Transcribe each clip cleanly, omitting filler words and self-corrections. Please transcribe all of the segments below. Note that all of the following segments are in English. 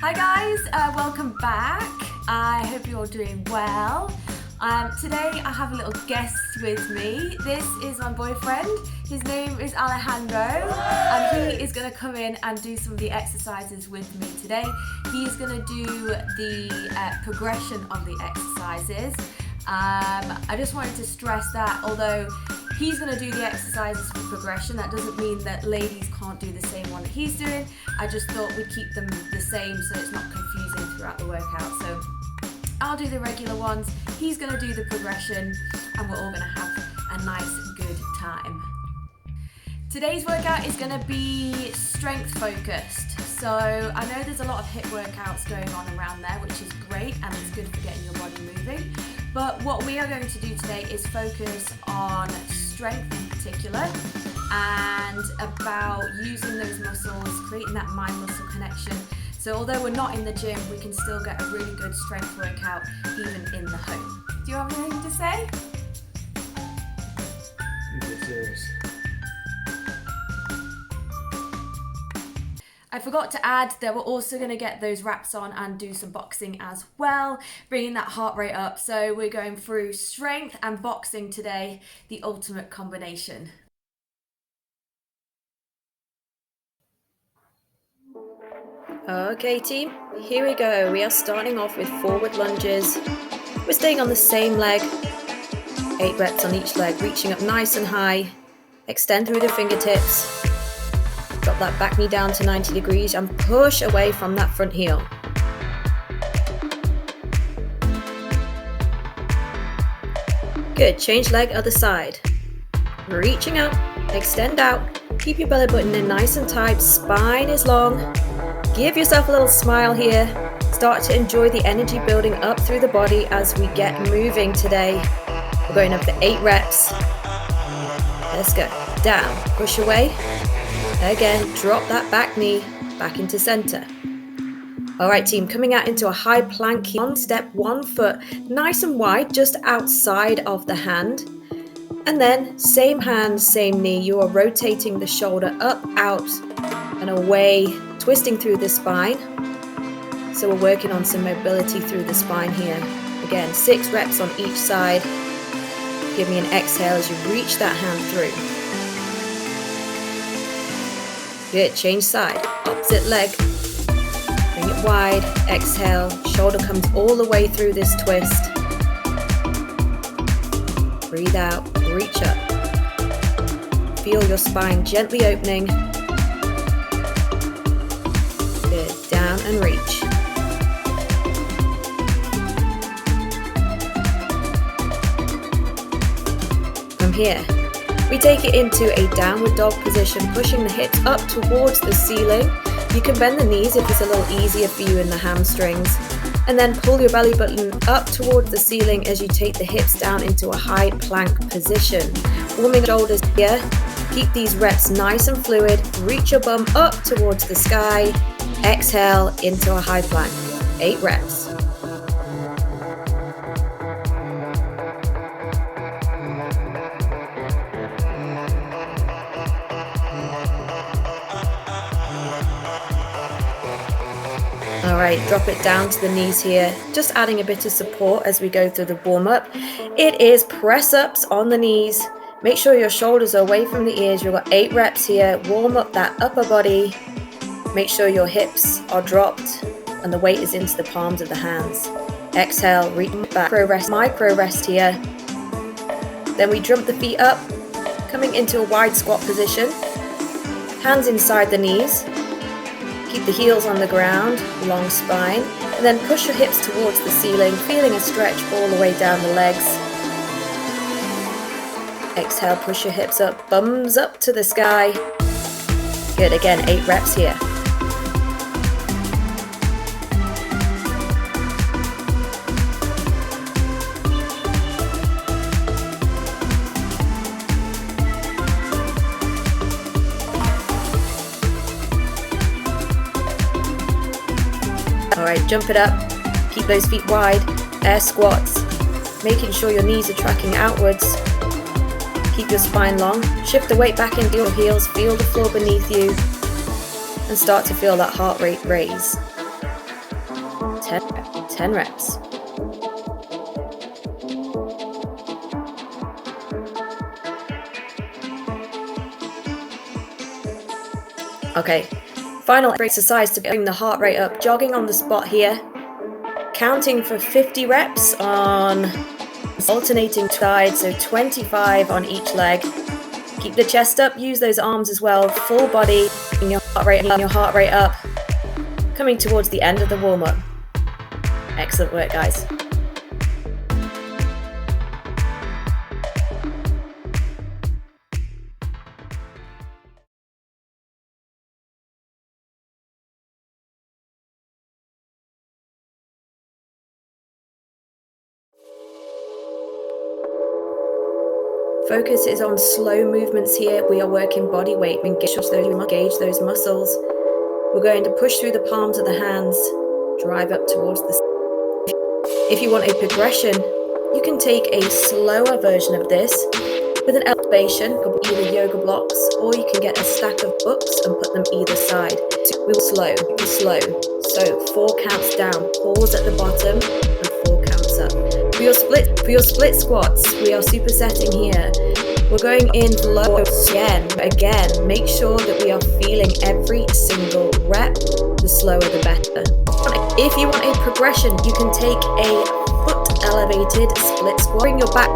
Hi guys, welcome back. I hope you're all doing well. Today I have a little guest with me. This is my boyfriend. His name is Alejandro, and he is going to come in and do some of the exercises with me today. He is going to do the progression of the exercises. I just wanted to stress that although he's going to do the exercises for progression, that doesn't mean that ladies can't do the same one that he's doing. I just thought we'd keep them the same so it's not confusing throughout the workout. So I'll do the regular ones, he's going to do the progression, and we're all going to have a nice good time. Today's workout is going to be strength focused. So I know there's a lot of hip workouts going on around there, which is great and it's good for getting your body moving. But what we are going to do today is focus on strength in particular and about using those muscles, creating that mind-muscle connection. So although we're not in the gym, we can still get a really good strength workout even in the home. Do you have anything to say? Get serious. I forgot to add that we're also going to get those wraps on and do some boxing as well, bringing that heart rate up. So we're going through strength and boxing today, the ultimate combination. Okay team, here we go. We are starting off with forward lunges. We're staying on the same leg, 8 reps on each leg, reaching up nice and high. Extend through the fingertips. Drop that back knee down to 90 degrees and push away from that front heel. Good, change leg, other side. Reaching up, extend out, keep your belly button in nice and tight, spine is long. Give yourself a little smile here. Start to enjoy the energy building up through the body as we get moving today. We're going up for 8 reps. Let's go. Down, push away. Again, drop that back knee back into center. All right, team, coming out into a high plank. One step, 1 foot, nice and wide, just outside of the hand. And then same hand, same knee. You are rotating the shoulder up, out, and away, twisting through the spine. So we're working on some mobility through the spine here. Again, 6 reps on each side. Give me an exhale as you reach that hand through. Good, change side, opposite leg, bring it wide, exhale, shoulder comes all the way through this twist. Breathe out, reach up. Feel your spine gently opening. Good, down and reach. From here, we take it into a downward dog position, pushing the hips up towards the ceiling. You can bend the knees if it's a little easier for you in the hamstrings. And then pull your belly button up towards the ceiling as you take the hips down into a high plank position. Warming shoulders here. Keep these reps nice and fluid. Reach your bum up towards the sky. Exhale into a high plank. 8 reps. Alright, drop it down to the knees here, just adding a bit of support as we go through the warm-up. It is press-ups on the knees. Make sure your shoulders are away from the ears. You've got 8 reps here. Warm up that upper body. Make sure your hips are dropped and the weight is into the palms of the hands. Exhale, reach back. Micro rest here. Then we jump the feet up, coming into a wide squat position. Hands inside the knees. Keep the heels on the ground, long spine, and then push your hips towards the ceiling, feeling a stretch all the way down the legs. Exhale, push your hips up, bums up to the sky. Good, again, 8 reps here. Alright, jump it up, keep those feet wide, air squats, making sure your knees are tracking outwards. Keep your spine long. Shift the weight back into your heels. Feel the floor beneath you. And start to feel that heart rate raise. 10 reps. Okay, final exercise to bring the heart rate up. Jogging on the spot here. Counting for 50 reps on alternating sides, so 25 on each leg. Keep the chest up, use those arms as well. Full body, and your heart rate up. Coming towards the end of the warm-up. Excellent work, guys. Focus is on slow movements here. We are working body weight. Engage those muscles. We're going to push through the palms of the hands, drive up towards the... If you want a progression, you can take a slower version of this with an elevation, either yoga blocks, or you can get a stack of books and put them either side. We will slow. So 4 counts down, pause at the bottom, and 4 counts up. For your split squats, we are supersetting here. We're going in low again. Make sure that we are feeling every single rep. The slower, the better. If you want a progression, you can take a foot elevated split squat. Bring your back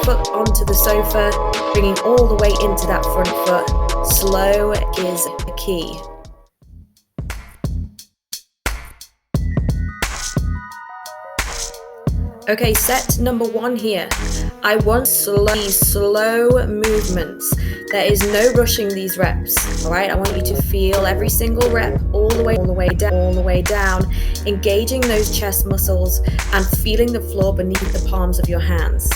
foot onto the sofa, bringing all the way into that front foot. Slow is the key. Okay, set number 1 here. I want slow movements. There is no rushing these reps. All right, I want you to feel every single rep all the way down, engaging those chest muscles and feeling the floor beneath the palms of your hands.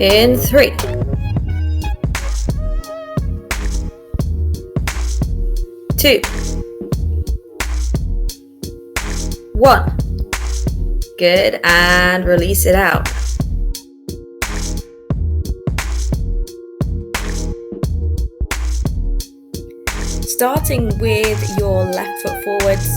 In 3, 2, 1. Good, and release it out. Starting with your left foot forwards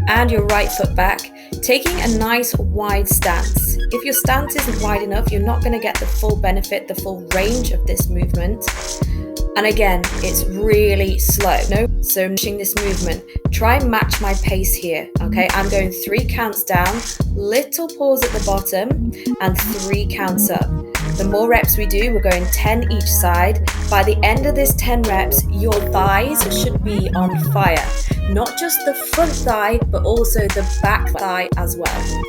and your right foot back, taking a nice wide stance. If your stance isn't wide enough, you're not going to get the full benefit, the full range of this movement. And again, it's really slow. So matching this movement, try and match my pace here. Okay, I'm going 3 counts down, little pause at the bottom, and 3 counts up. The more reps we do, we're going 10 each side. By the end of this 10 reps, your thighs should be on fire. Not just the front thigh, but also the back thigh as well.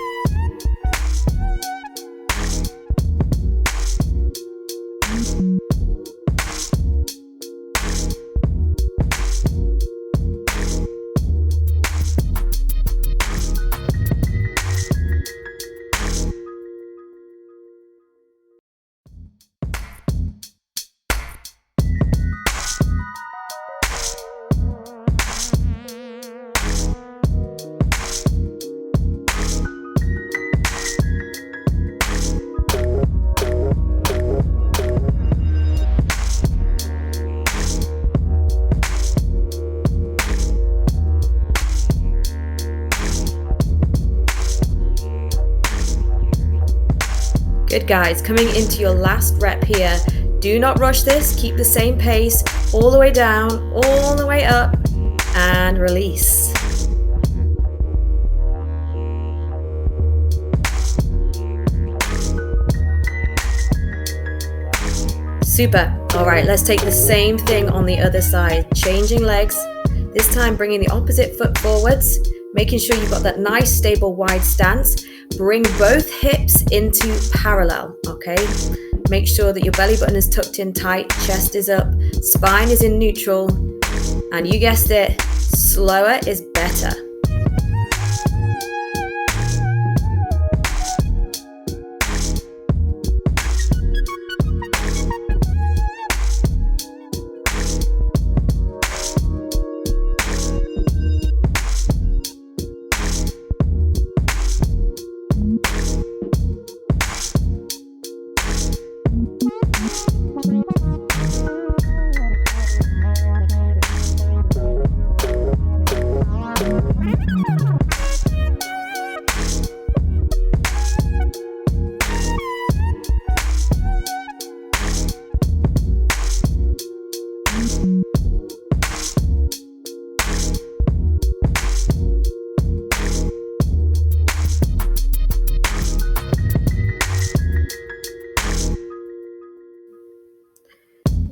Good, guys, coming into your last rep here. Do not rush this, keep the same pace, all the way down, all the way up, and release. Super. All right, let's take the same thing on the other side. Changing legs, this time bringing the opposite foot forwards, making sure you've got that nice, stable, wide stance. Bring both hips into parallel, okay? Make sure that your belly button is tucked in tight, chest is up, spine is in neutral, And you guessed it, slower is better.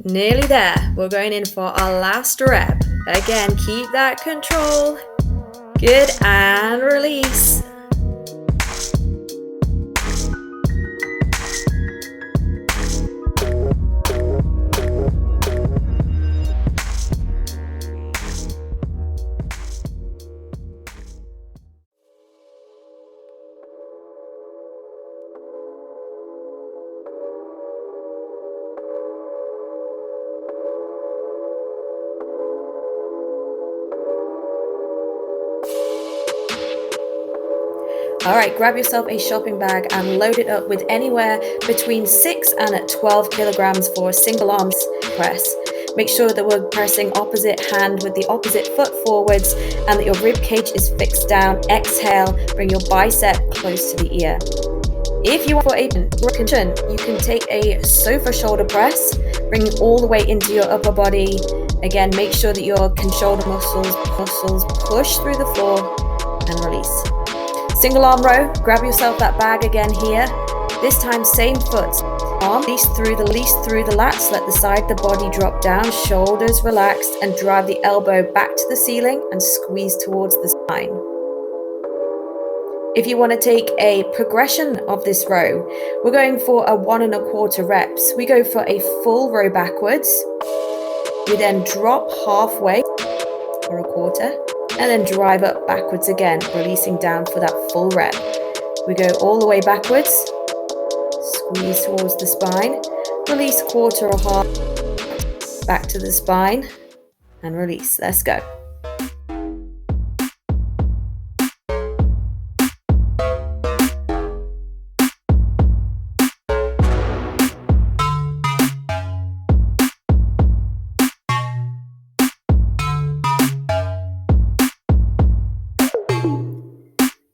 Nearly there. We're going in for our last rep. Again, keep that control. Good, and release. All right, grab yourself a shopping bag and load it up with anywhere between 6 and 12 kilograms for a single arm press. Make sure that we're pressing opposite hand with the opposite foot forwards and that your rib cage is fixed down. Exhale, bring your bicep close to the ear. If you want for a cushion, you can take a sofa shoulder press, bring it all the way into your upper body. Again, make sure that your shoulder muscles push through the floor and release. Single arm row, grab yourself that bag again here. This time, same foot. Arm release through the lats, let the side of the body drop down, shoulders relaxed, and drive the elbow back to the ceiling and squeeze towards the spine. If you want to take a progression of this row, we're going for a 1 1/4 reps. We go for a full row backwards. We then drop halfway or a quarter, and then drive up backwards again, releasing down for that full rep. We go all the way backwards, squeeze towards the spine, release quarter or half, back to the spine, and release. Let's go.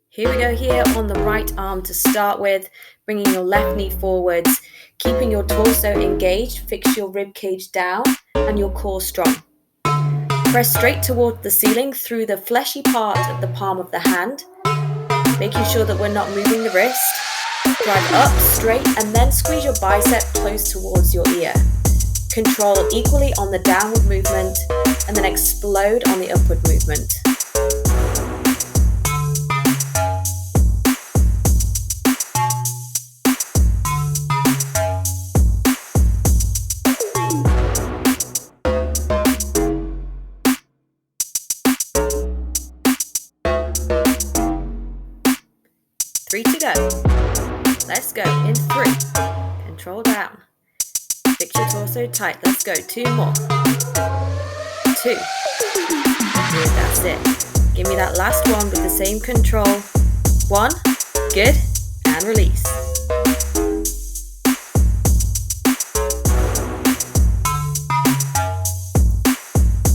Here we go here on the right arm to start with, bringing your left knee forwards, keeping your torso engaged, fix your rib cage down and your core strong. Press straight towards the ceiling through the fleshy part of the palm of the hand, making sure that we're not moving the wrist. Drive up straight and then squeeze your bicep close towards your ear. Control equally on the downward movement and then explode on the upward movement. Three to go. Let's go in 3. Control down. Fix your torso tight. Let's go. 2 more. 2. Good, that's it. Give me that last one with the same control. 1. Good. And release.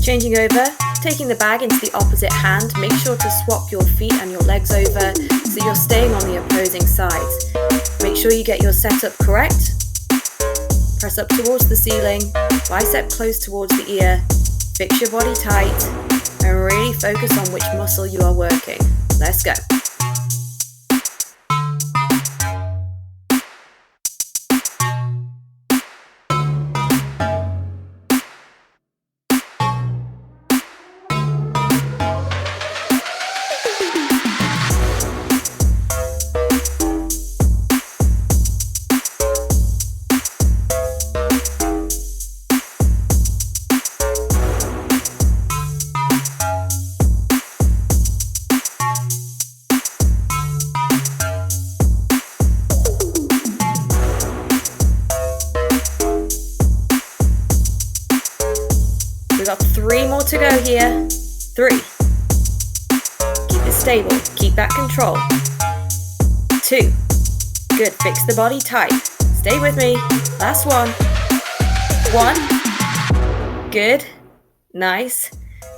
Changing over. Taking the bag into the opposite hand, make sure to swap your feet and your legs over so you're staying on the opposing sides. Make sure you get your setup correct. Press up towards the ceiling, bicep close towards the ear, fix your body tight, and really focus on which muscle you are working. Let's go. 3 more to go here. 3. Keep it stable. Keep that control. 2. Good. Fix the body tight. Stay with me. Last one. 1. Good. Nice.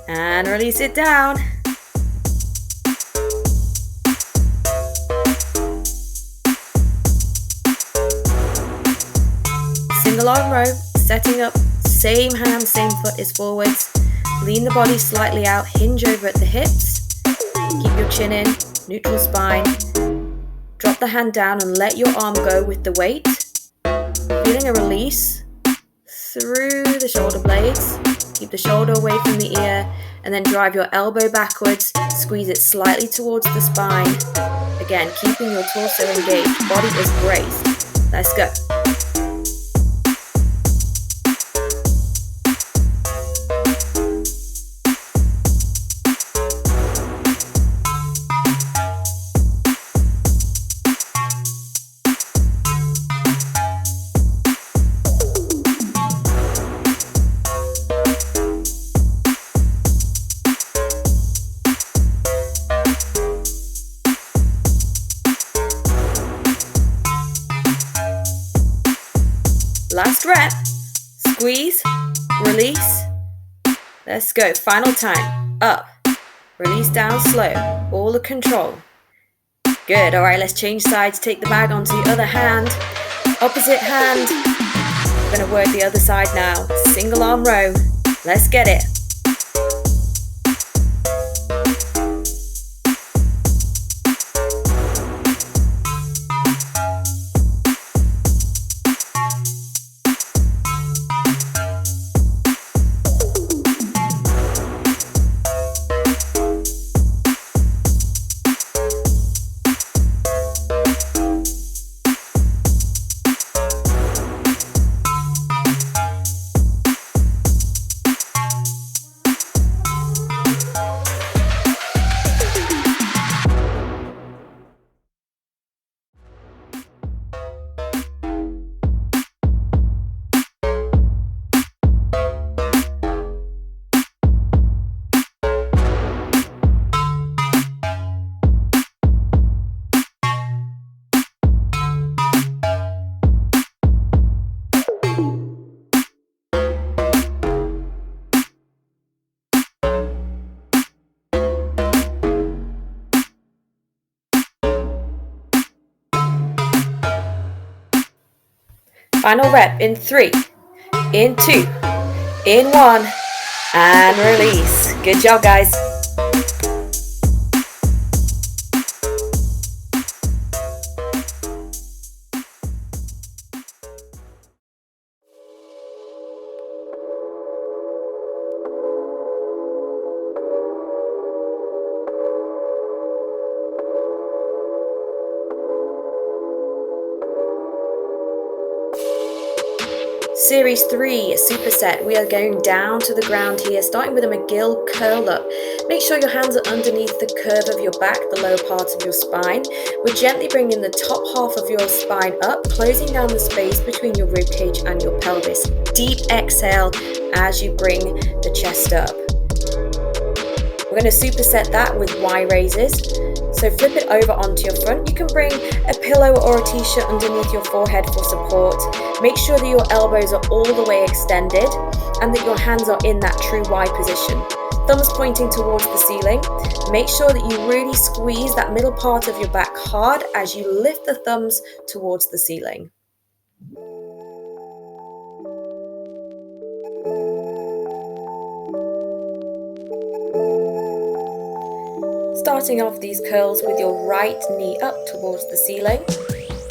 And release it down. Single arm row, setting up, same hand, same foot is forwards. Lean the body slightly out, hinge over at the hips. Keep your chin in, neutral spine. Drop the hand down and let your arm go with the weight. Feeling a release through the shoulder blades. Keep the shoulder away from the ear and then drive your elbow backwards. Squeeze it slightly towards the spine. Again, keeping your torso engaged. Body is braced. Let's go. Last rep, squeeze, release. Let's go, final time, up, release down slow, all the control. Good, all right, let's change sides, take the bag onto the other hand, opposite hand. We're gonna work the other side now, single arm row, let's get it. Final rep in 3, in 2, in 1, and release. Good job, guys. Series 3, superset. We are going down to the ground here, starting with a McGill curl up. Make sure your hands are underneath the curve of your back, the lower part of your spine. We're gently bringing the top half of your spine up, closing down the space between your rib cage and your pelvis. Deep exhale as you bring the chest up. We're going to superset that with Y raises. So flip it over onto your front. You can bring a pillow or a t-shirt underneath your forehead for support. Make sure that your elbows are all the way extended and that your hands are in that true Y position. Thumbs pointing towards the ceiling. Make sure that you really squeeze that middle part of your back hard as you lift the thumbs towards the ceiling. Starting off these curls with your right knee up towards the ceiling.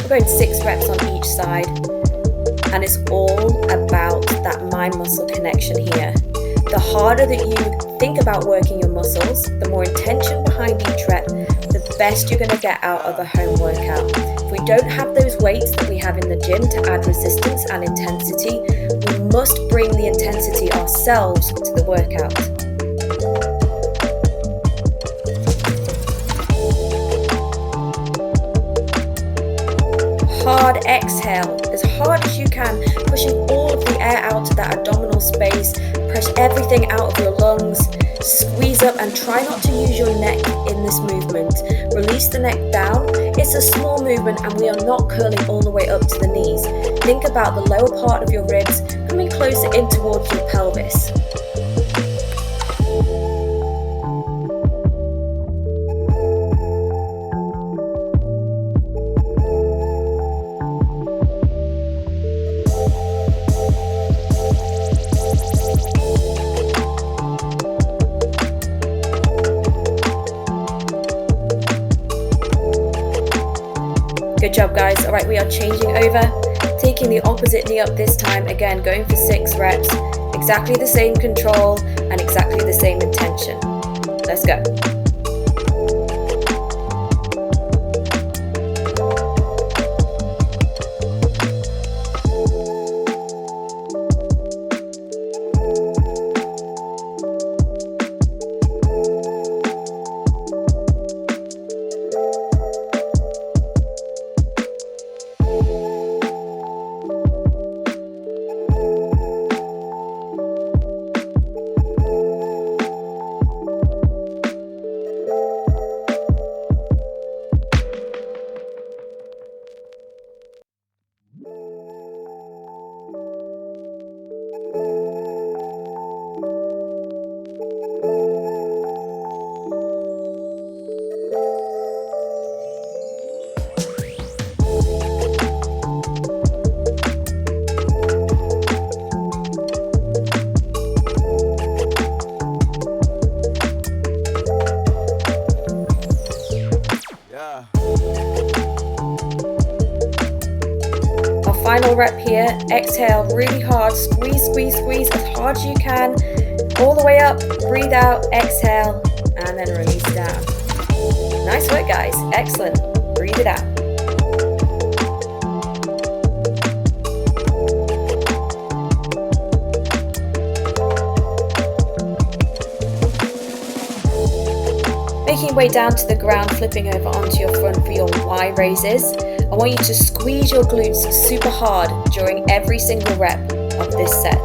We're going 6 reps on each side. And it's all about that mind-muscle connection here. The harder that you think about working your muscles, the more intention behind each rep, the best you're going to get out of a home workout. If we don't have those weights that we have in the gym to add resistance and intensity, we must bring the intensity ourselves to the workout. Hard exhale, as hard as you can, pushing all of the air out to that abdominal space. Press everything out of your lungs. Squeeze up and try not to use your neck in this movement. Release the neck down. It's a small movement and we are not curling all the way up to the knees. Think about the lower part of your ribs coming closer in towards your pelvis. Good job, guys. All right, we are changing over, taking the opposite knee up this time. Again, going for 6 reps, exactly the same control and exactly the same intention. Let's go. Final rep here. Exhale really hard. Squeeze, squeeze, squeeze as hard as you can. All the way up. Breathe out. Exhale. And then release down. Nice work, guys. Excellent. Breathe it out. Making your way down to the ground, flipping over onto your front for your Y raises. I want you to squeeze your glutes super hard during every single rep of this set.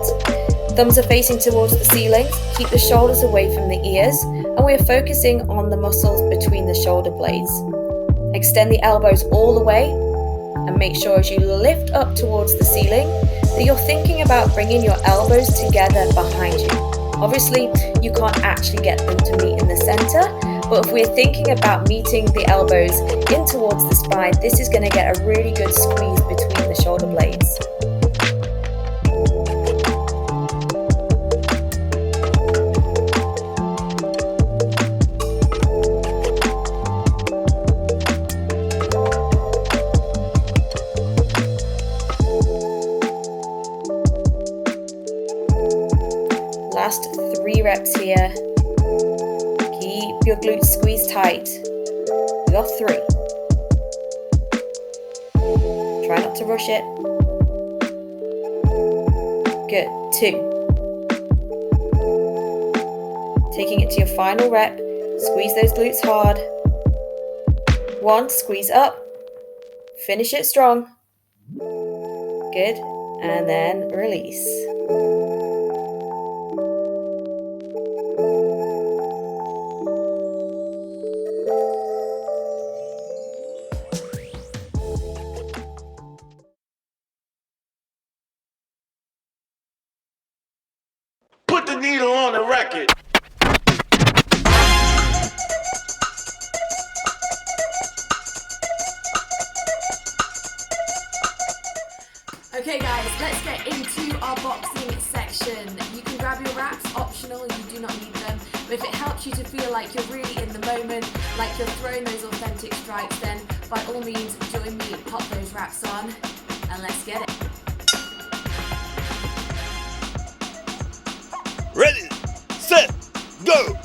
Thumbs are facing towards the ceiling. Keep the shoulders away from the ears, and we're focusing on the muscles between the shoulder blades. Extend the elbows all the way, and make sure as you lift up towards the ceiling that you're thinking about bringing your elbows together behind you. Obviously, you can't actually get them to meet in the center, but if we're thinking about meeting the elbows in towards the spine, this is going to get a really good squeeze between the shoulder blades. Last 3 reps here. Keep your glutes squeezed tight. We got 3. Try not to rush it. Good. 2. Taking it to your final rep. Squeeze those glutes hard. 1. Squeeze up. Finish it strong. Good. And then release. Put the needle on the record. Okay guys, let's get into our boxing section. You can grab your wraps, optional, you do not need them. But if it helps you to feel like you're really in the moment, like you're throwing those authentic strikes, then by all means join me, pop those wraps on, and let's get it. Ready, set, go.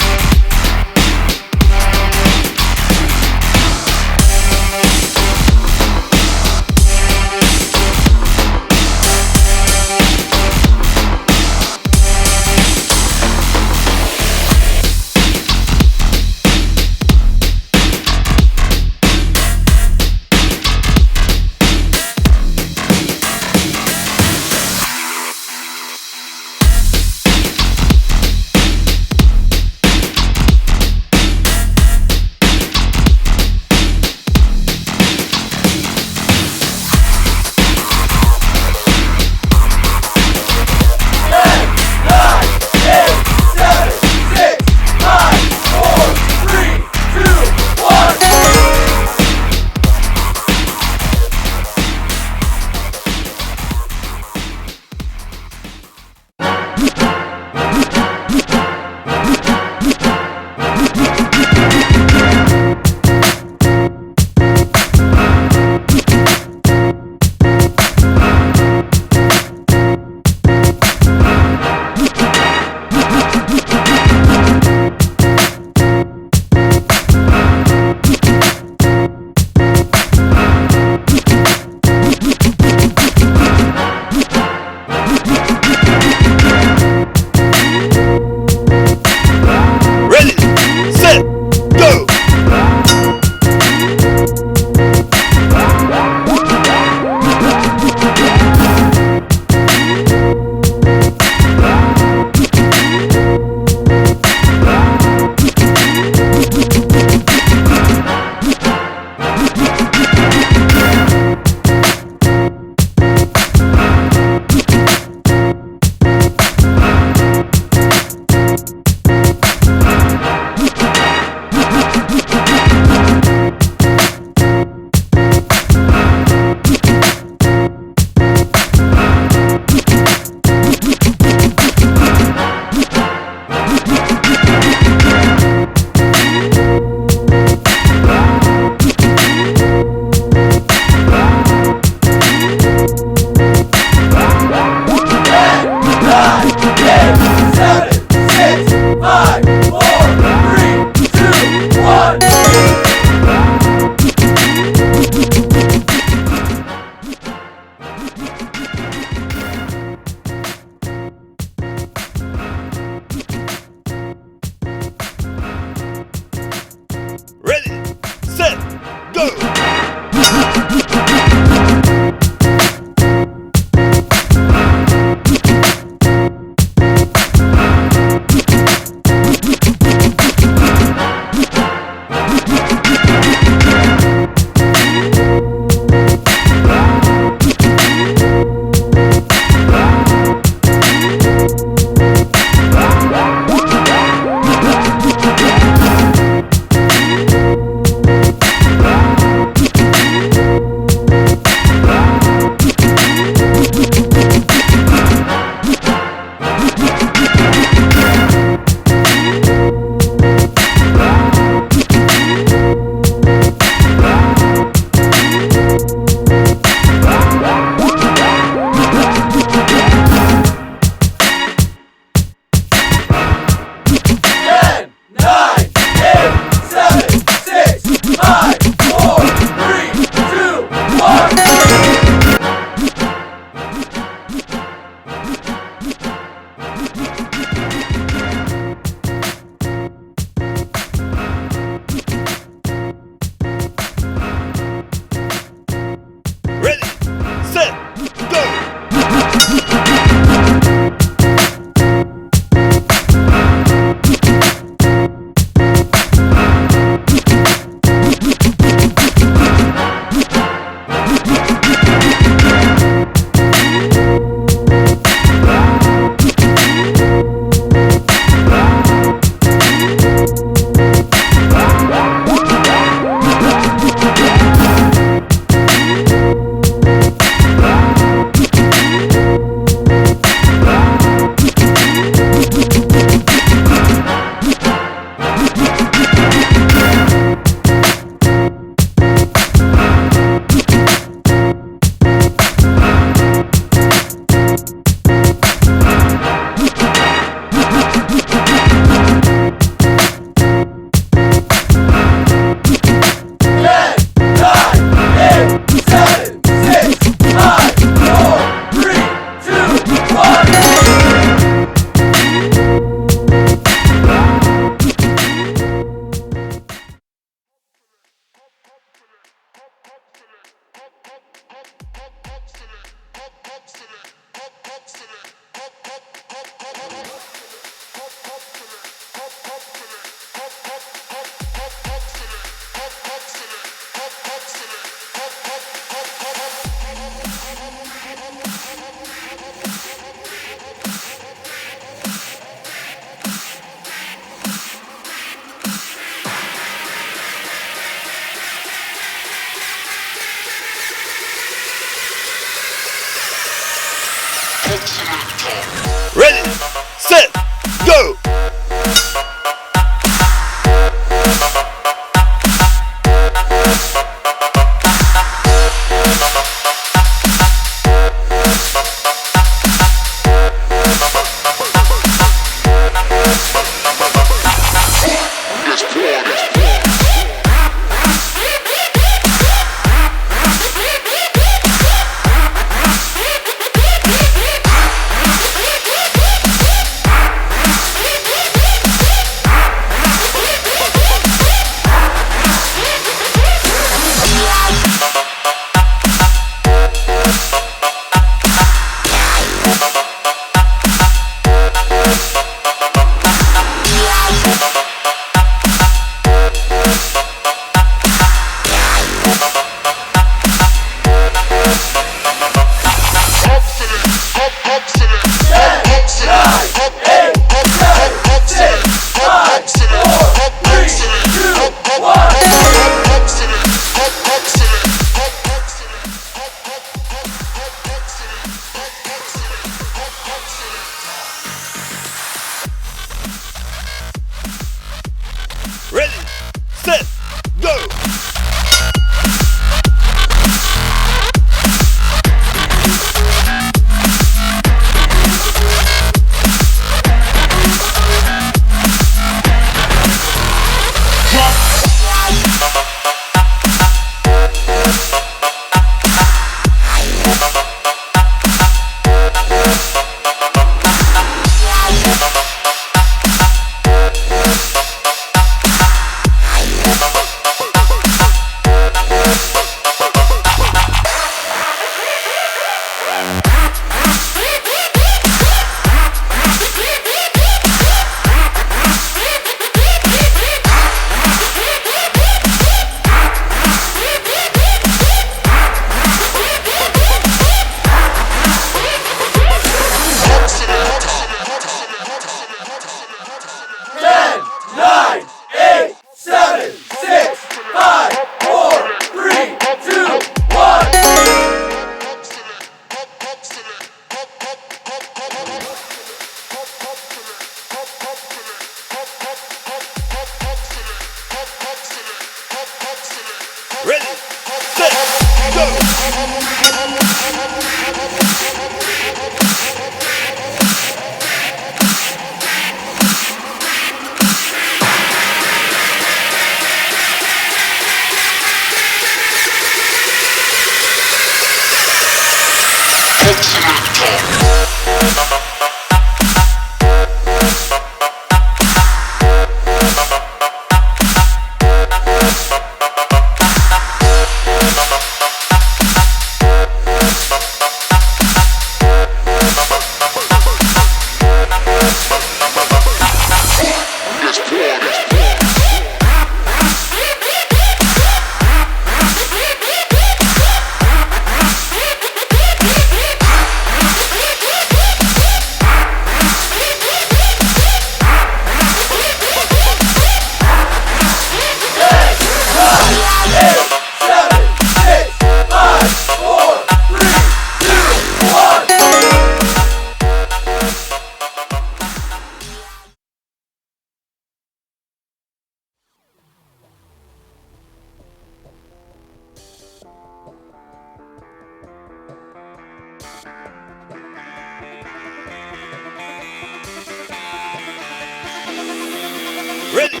Ready,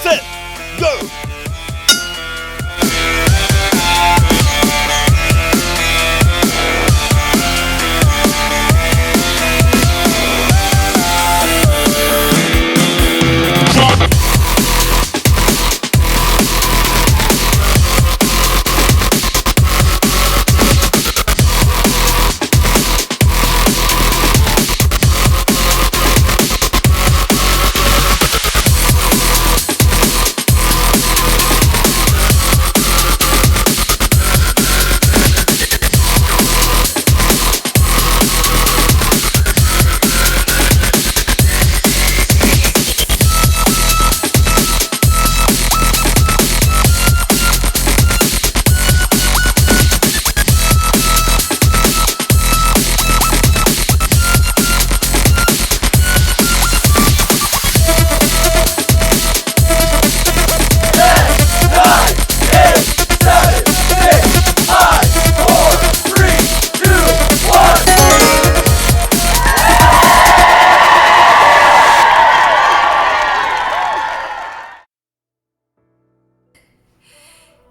set, go!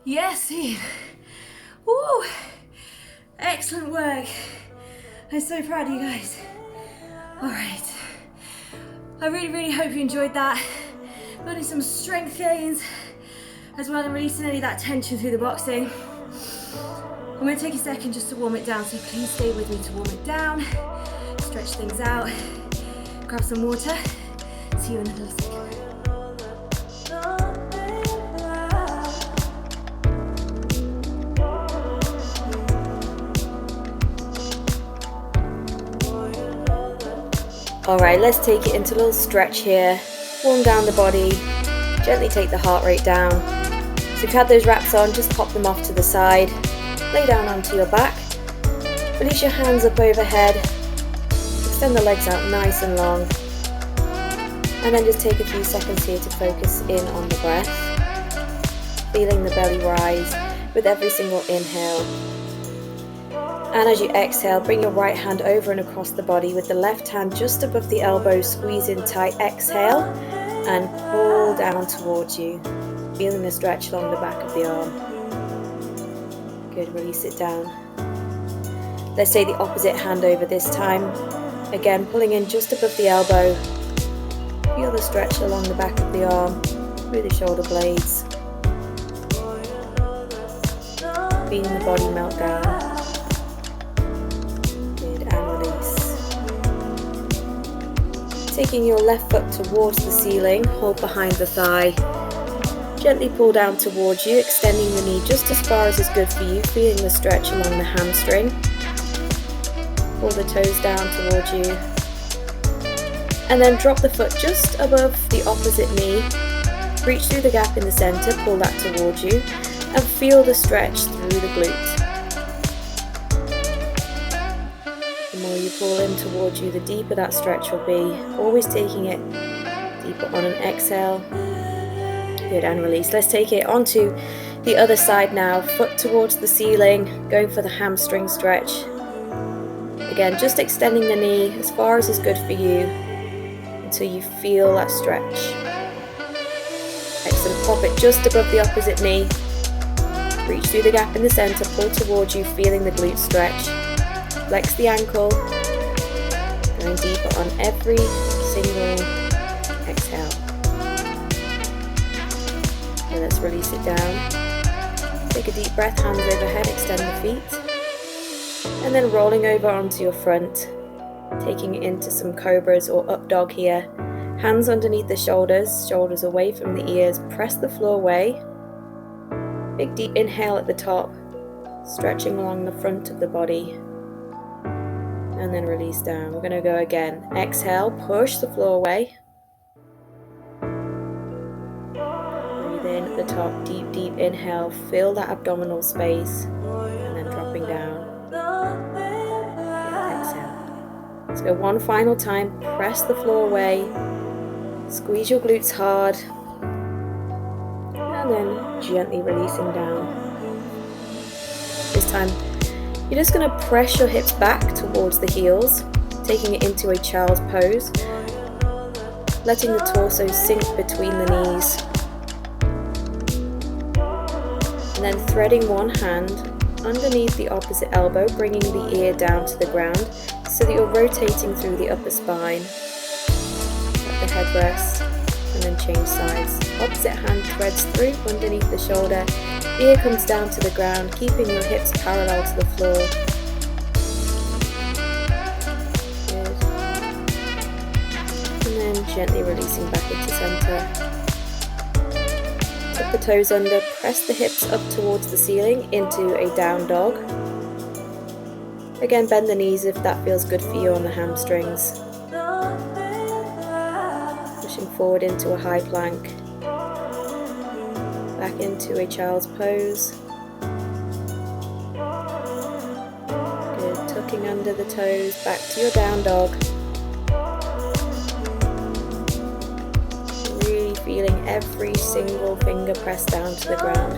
Yes, Ian. Woo! Excellent work. I'm so proud of you guys. All right. I really hope you enjoyed that. Building some strength gains, as well as releasing any of that tension through the boxing. I'm going to take a second just to warm it down, so please stay with me to warm it down. Stretch things out. Grab some water. See you in a little second. Alright, let's take it into a little stretch here. Warm down the body. Gently take the heart rate down. So if you've had those wraps on, just pop them off to the side. Lay down onto your back. Release your hands up overhead. Extend the legs out nice and long. And then just take a few seconds here to focus in on the breath. Feeling the belly rise with every single inhale. And as you exhale, bring your right hand over and across the body with the left hand just above the elbow, squeeze in tight, exhale, and pull down towards you, feeling the stretch along the back of the arm. Good, release it down. Let's take the opposite hand over this time. Again, pulling in just above the elbow. Feel the stretch along the back of the arm, through the shoulder blades. Feeling the body melt down. Taking your left foot towards the ceiling, hold behind the thigh. Gently pull down towards you, extending the knee just as far as is good for you, feeling the stretch along the hamstring. Pull the toes down towards you. And then drop the foot just above the opposite knee. Reach through the gap in the center, pull that towards you, and feel the stretch through the glute. The more you pull in towards you, the deeper that stretch will be. Always taking it deeper on an exhale. Good, and release. Let's take it onto The other side now, foot towards the ceiling, going for the hamstring stretch. Again, just extending the knee as far as is good for you until you feel that stretch. Excellent, pop it just above the opposite knee. Reach through the gap in the center, pull towards you, feeling the glute stretch. Flex the ankle, going deeper on every single exhale. And let's release it down. Take a deep breath, hands overhead, extend the feet. And then rolling over onto your front, taking it into some cobras or up dog here. Hands underneath the shoulders, shoulders away from the ears, press the floor away. Big deep inhale at the top, stretching along the front of the body. And then release down. We're going to go again. Exhale, push the floor away. Breathe in at the top, deep, deep inhale. Fill that abdominal space. And then dropping down. Exhale. Let's go one final time. Press the floor away. Squeeze your glutes hard. And then gently releasing down. This time, you're just going to press your hips back towards the heels, taking it into a child's pose, letting the torso sink between the knees, and then threading one hand underneath the opposite elbow, bringing the ear down to the ground so that you're rotating through the upper spine. Let the head rest, and then change sides. Opposite hand threads through underneath the shoulder. Ear comes down to the ground, keeping your hips parallel to the floor. Good. And then gently releasing back into center. Tuck the toes under, press the hips up towards the ceiling into a down dog. Again, bend the knees if that feels good for you on the hamstrings. Pushing forward into a high plank. Back into a child's pose. Good, tucking under the toes, back to your down dog. Really feeling every single finger pressed down to the ground.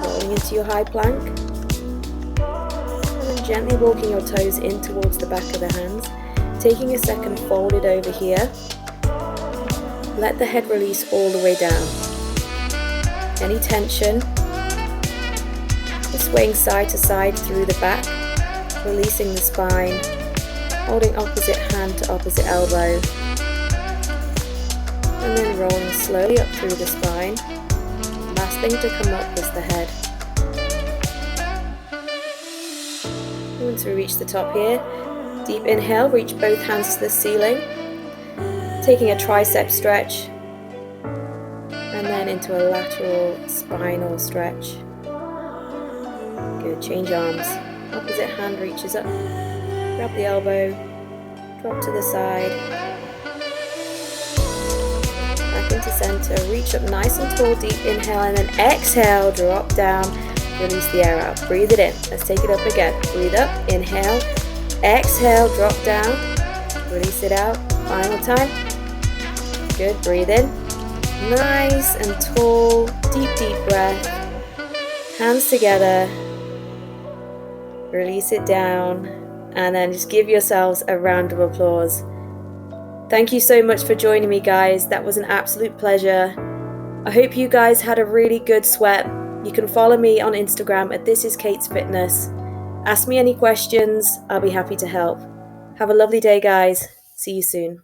Rolling into your high plank. And then gently walking your toes in towards the back of the hands. Taking a second, fold it over here. Let the head release all the way down. Any tension, just swaying side to side through the back, releasing the spine, holding opposite hand to opposite elbow, and then rolling slowly up through the spine. Last thing to come up is the head. Once we reach the top here, deep inhale, reach both hands to the ceiling, taking a tricep stretch, and then into a lateral spinal stretch. Good, change arms. Opposite hand reaches up, grab the elbow, drop to the side, back into center, reach up nice and tall, deep inhale, and then exhale, drop down, release the air out. Breathe it in. Let's take it up again. Breathe up, inhale, exhale, drop down, release it out. Final time. Good, breathe in. Nice and tall, deep, deep breath. Hands together. Release it down. And then just give yourselves a round of applause. Thank you so much for joining me, guys. That was an absolute pleasure. I hope you guys had a really good sweat. You can follow me on Instagram at This Is Kate's Fitness. Ask me any questions. I'll be happy to help. Have a lovely day, guys. See you soon.